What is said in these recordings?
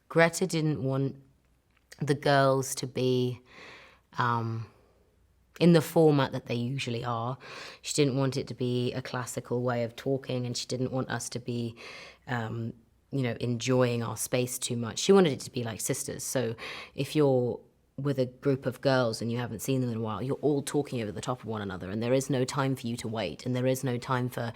Greta didn't want the girls to be in the format that they usually are. She didn't want it to be a classical way of talking, and she didn't want us to be, enjoying our space too much. She wanted it to be like sisters. So if you're with a group of girls and you haven't seen them in a while, you're all talking over the top of one another, and there is no time for you to wait, and there is no time for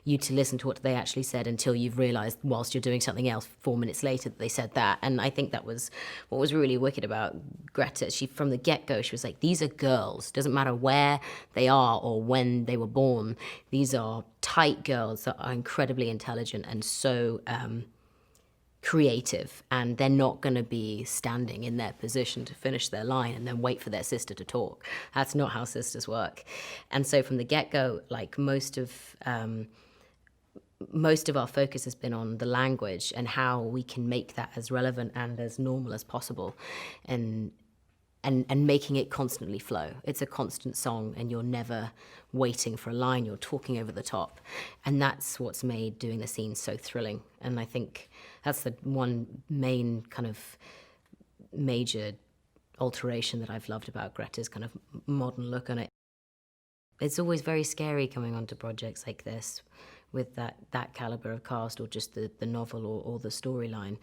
you to listen to what they actually said until you've realised whilst you're doing something else 4 minutes later that they said that. And I think that was what was really wicked about Greta. She, from the get-go, she was like, these are girls. Doesn't matter where they are or when they were born. These are tight girls that are incredibly intelligent and so creative, and they're not going to be standing in their position to finish their line and then wait for their sister to talk. That's not how sisters work. And so from the get-go, like most of our focus has been on the language and how we can make that as relevant and as normal as possible, and making it constantly flow. It's a constant song, and you're never waiting for a line, you're talking over the top. And that's what's made doing the scene so thrilling. And I think that's the one main kind of major alteration that I've loved about Greta's kind of modern look on it. It's always very scary coming onto projects like this with that caliber of cast, or just the novel or the storyline.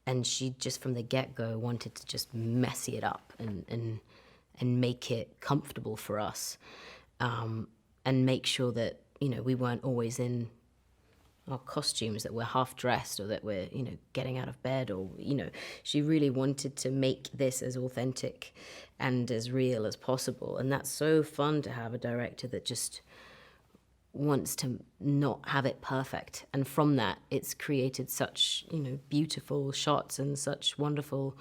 And she just from the get-go wanted to just messy it up and make it comfortable for us, and make sure that, we weren't always in our costumes, that we're half dressed, or that we're, getting out of bed, or, she really wanted to make this as authentic and as real as possible. And that's so fun to have a director that just wants to not have it perfect, and from that it's created such beautiful shots and such wonderful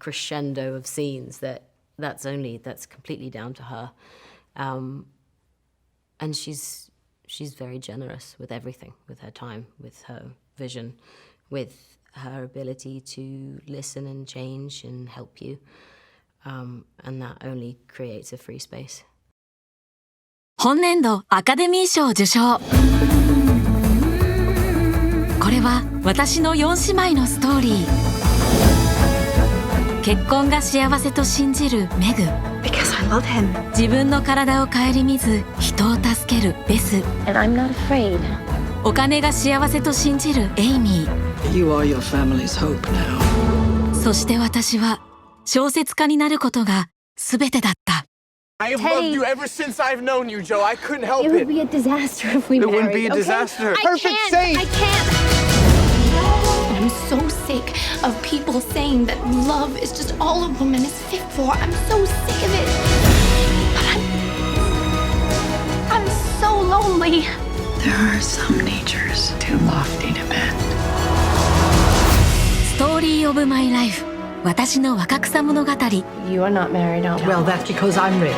crescendo of scenes that's completely down to her, and she's very generous with everything, with her time, with her vision, with her ability to listen and change and help you, and that only creates a free space. 本年度アカデミー賞受賞。これは私の4姉妹のストーリー。結婚が幸せと信じるメグ。Because I love him. 自分の体を顧みず人を助けるベス。And I'm not afraid. お金が幸せと信じるエイミー。You are your family's hope now. そして私は小説家になることが全てだった。I have loved you ever since I've known you, Joe. I couldn't help it. It would be a disaster if we married. It wouldn't be a disaster. Perfect saint. I can't. I'm so sick of people saying that love is just all a woman is fit for. I'm so sick of it. But I'm so lonely. There are some natures too lofty to bend. Story of my life. 私の若草物語。 You are not married, are you? Well, that's because I'm rich.